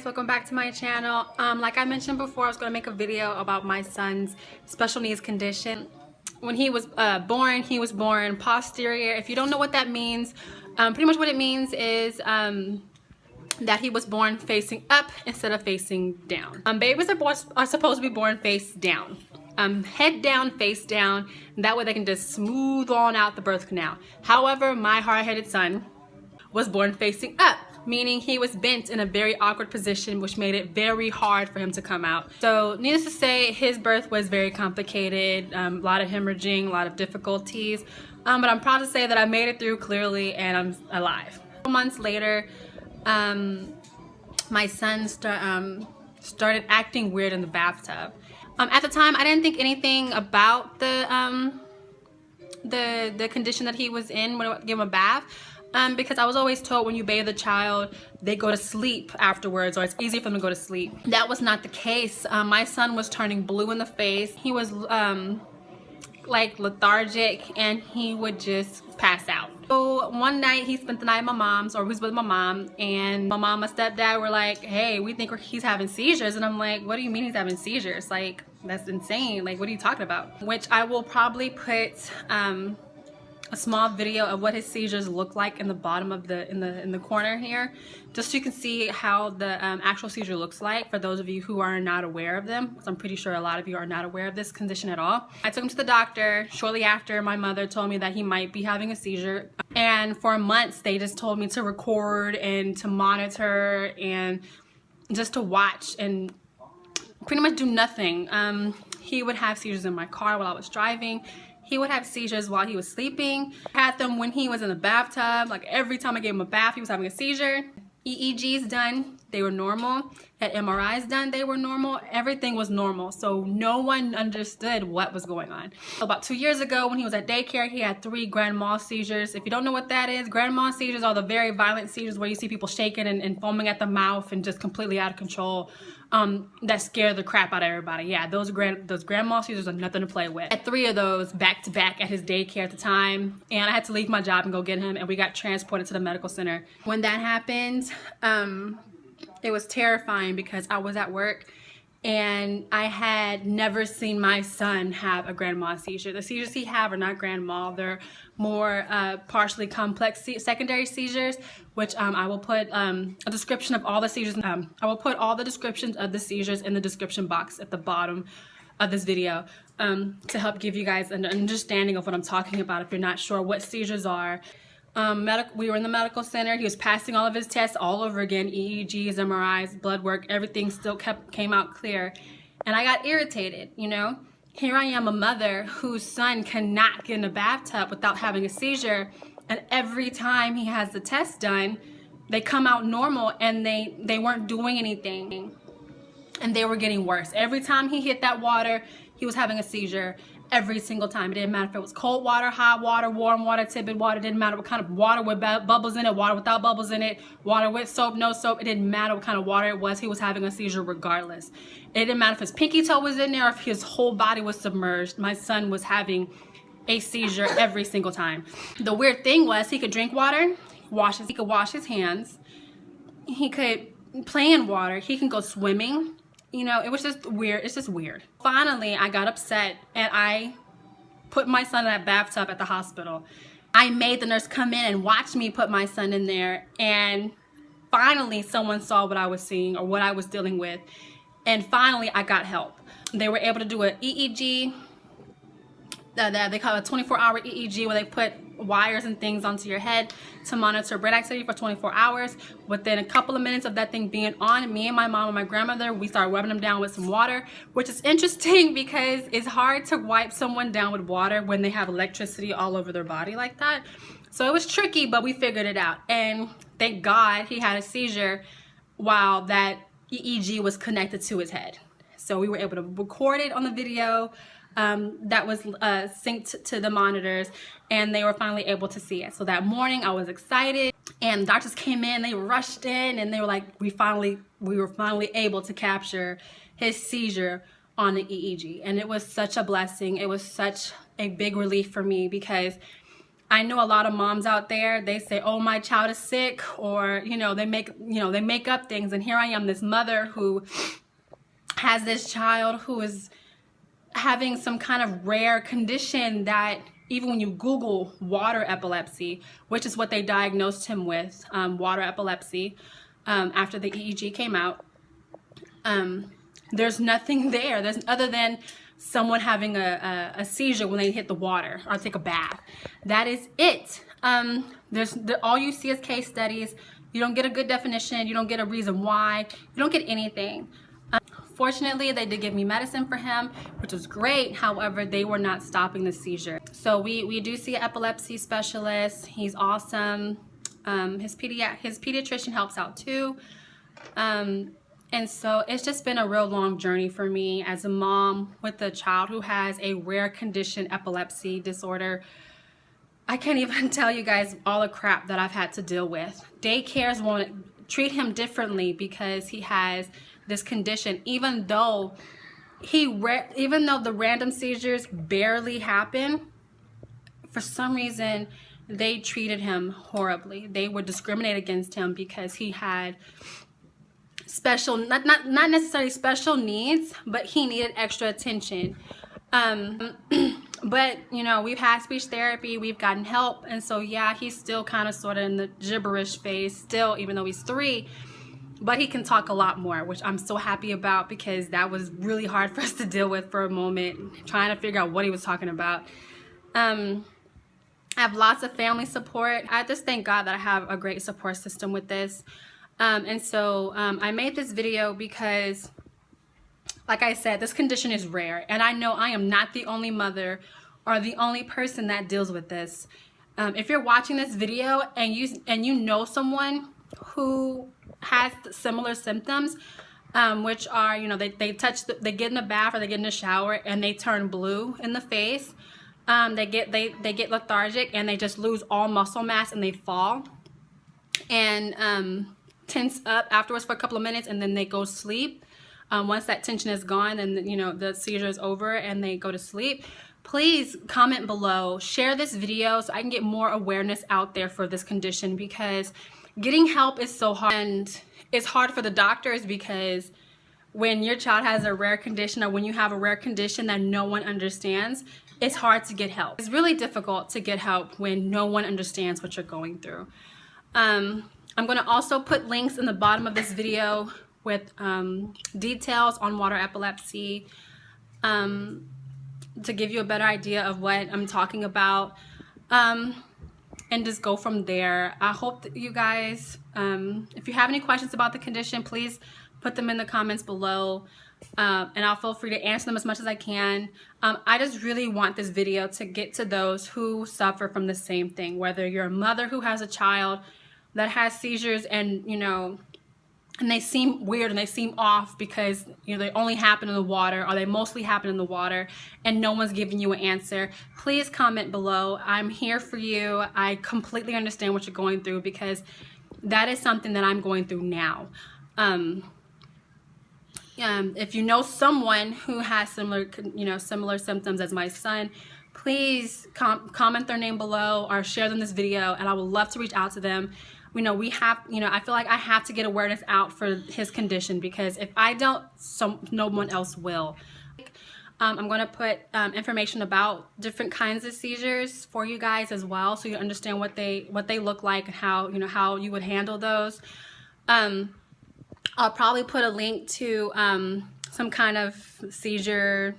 welcome back to my channel. Like I mentioned before, I was going to make a video about my son's special needs condition. When he was born posterior. If you don't know what that means, pretty much what it means is that he was born facing up instead of facing down. Babies are supposed to be born face down. Head down, face down. That way they can just smooth on out the birth canal. However, my hard-headed son was born facing up, meaning he was bent in a very awkward position, which made it very hard for him to come out. So needless to say, his birth was very complicated, a lot of hemorrhaging, a lot of difficulties, but I'm proud to say that I made it through clearly and I'm alive. A couple months later, my son started acting weird in the bathtub. At the time, I didn't think anything about the condition that he was in when I gave him a bath. Because I was always told when you bathe a child, they go to sleep afterwards, or it's easy for them to go to sleep. That was not the case. My son was turning blue in the face. He was like lethargic, and he would just pass out. So one night he spent the night at my mom's, or he was with my mom, and my mom and stepdad were like, hey, we think he's having seizures. And I'm like, what do you mean he's having seizures? Like, that's insane. Like, what are you talking about? Which I will probably put a small video of what his seizures look like in the bottom of in the corner here, just so you can see how the actual seizure looks like for those of you who are not aware of them, because I'm pretty sure a lot of you are not aware of this condition at all. I took him to the doctor shortly after my mother told me that he might be having a seizure, and for months they just told me to record and to monitor and just to watch and pretty much do nothing. He would have seizures in my car while I was driving. He would have seizures while he was sleeping. I had them when he was in the bathtub. Like every time I gave him a bath, he was having a seizure. EEGs done, they were normal. Had MRIs done, they were normal. Everything was normal. So no one understood what was going on. About 2 years ago, when he was at daycare, he had 3 grand mal seizures. If you don't know what that is, grand mal seizures are the very violent seizures where you see people shaking and foaming at the mouth and just completely out of control. That scare the crap out of everybody. Yeah, those grand mal seizures are nothing to play with. I had 3 of those back to back at his daycare at the time, and I had to leave my job and go get him, and we got transported to the medical center. When that happened, it was terrifying because I was at work and I had never seen my son have a grand mal seizure. The seizures he have are not grand mal. They're more partially complex secondary seizures, which I will put a description of all the seizures. I will put all the descriptions of the seizures in the description box at the bottom of this video to help give you guys an understanding of what I'm talking about if you're not sure what seizures are. We were in the medical center. He was passing all of his tests all over again, EEGs, MRIs, blood work, everything still came out clear. And I got irritated, you know. Here I am, a mother whose son cannot get in a bathtub without having a seizure, and every time he has the test done, they come out normal, and they weren't doing anything, and they were getting worse. Every time he hit that water, he was having a seizure. Every single time. It didn't matter if it was cold water, hot water, warm water, tepid water. It didn't matter what kind of water with bubbles in it, water without bubbles in it, water with soap, no soap. It didn't matter what kind of water it was. He was having a seizure regardless. It didn't matter if his pinky toe was in there or if his whole body was submerged. My son was having a seizure every single time. The weird thing was he could drink water, he could wash his hands, he could play in water, he can go swimming. You know, it was just weird. It's just weird. Finally, I got upset and I put my son in that bathtub at the hospital. I made the nurse come in and watch me put my son in there, and finally someone saw what I was seeing or what I was dealing with, and finally I got help. They were able to do an EEG. They call it a 24-hour EEG, where they put wires and things onto your head to monitor brain activity for 24 hours. Within a couple of minutes of that thing being on, me and my mom and my grandmother, we started rubbing them down with some water, which is interesting because it's hard to wipe someone down with water when they have electricity all over their body like that. So it was tricky, but we figured it out. And thank God he had a seizure while that EEG was connected to his head. So we were able to record it on the video. That was synced to the monitors, and they were finally able to see it. So that morning I was excited, and the doctors came in, they rushed in, and they were like, we were finally able to capture his seizure on the EEG. And it was such a blessing. It was such a big relief for me because I know a lot of moms out there, they say, oh, my child is sick, or, they make up things. And here I am, this mother who has this child who is having some kind of rare condition that even when you Google water epilepsy, which is what they diagnosed him with, water epilepsy, after the EEG came out, there's nothing there. There's other than someone having a seizure when they hit the water or take a bath. That is it. All you see is case studies. You don't get a good definition. You don't get a reason why. You don't get anything. Fortunately, they did give me medicine for him, which was great. However, they were not stopping the seizure. So we do see an epilepsy specialist. He's awesome. His pediatrician helps out too. And so it's just been a real long journey for me as a mom with a child who has a rare condition, epilepsy disorder. I can't even tell you guys all the crap that I've had to deal with. Daycares won't treat him differently because he has this condition, even though the random seizures barely happen. For some reason, they treated him horribly. They would discriminate against him because he had special, not necessarily special needs, but he needed extra attention. But we've had speech therapy, we've gotten help, and so yeah, he's still kind of sort of in the gibberish phase still, even though he's 3. But he can talk a lot more, which I'm so happy about, because that was really hard for us to deal with for a moment, trying to figure out what he was talking about. I have lots of family support. I just thank God that I have a great support system with this. And so I made this video because, like I said, this condition is rare. And I know I am not the only mother or the only person that deals with this. If you're watching this video and you know someone who has similar symptoms, which are, they get in the bath or they get in the shower and they turn blue in the face. They get lethargic and they just lose all muscle mass and they fall and tense up afterwards for a couple of minutes, and then they go to sleep. Once that tension is gone, and the seizure is over and they go to sleep. Please comment below, share this video so I can get more awareness out there for this condition, because getting help is so hard. And it's hard for the doctors, because when your child has a rare condition, or when you have a rare condition that no one understands, it's hard to get help. It's really difficult to get help when no one understands what you're going through. I'm going to also put links in the bottom of this video with details on water epilepsy, to give you a better idea of what I'm talking about, and just go from there. I hope that you guys, if you have any questions about the condition, please put them in the comments below, and I'll feel free to answer them as much as I can. I just really want this video to get to those who suffer from the same thing, whether you're a mother who has a child that has seizures and and they seem weird and they seem off because they only happen in the water, or they mostly happen in the water, and no one's giving you an answer. Please comment below. I'm here for you. I completely understand what you're going through, because that is something that I'm going through now. If you know someone who has similar symptoms as my son, please comment their name below or share them this video, and I would love to reach out to them. I feel like I have to get awareness out for his condition, because if I don't, no one else will. I'm going to put information about different kinds of seizures for you guys as well, so you understand what they look like and how you would handle those. I'll probably put a link to some kind of seizure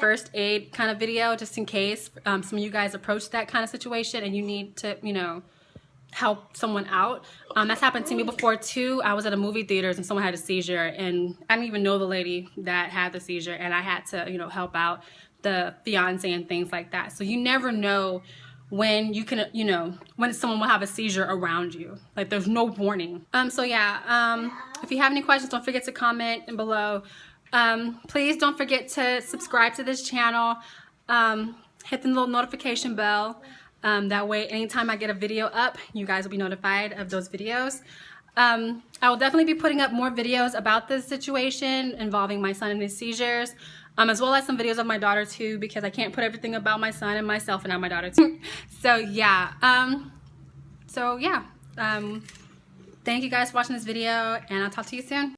first aid kind of video, just in case some of you guys approach that kind of situation and you need to help someone out. That's happened to me before too. I was at a movie theaters and someone had a seizure, and I didn't even know the lady that had the seizure, and I had to help out the fiance and things like that. So you never know when you can when someone will have a seizure around you. Like, there's no warning. So yeah, if you have any questions, don't forget to comment below. Please don't forget to subscribe to this channel, hit the little notification bell. That way, anytime I get a video up, you guys will be notified of those videos. I will definitely be putting up more videos about this situation involving my son and his seizures. as well as some videos of my daughter too, because I can't put everything about my son and myself and now my daughter too. So yeah, thank you guys for watching this video, and I'll talk to you soon.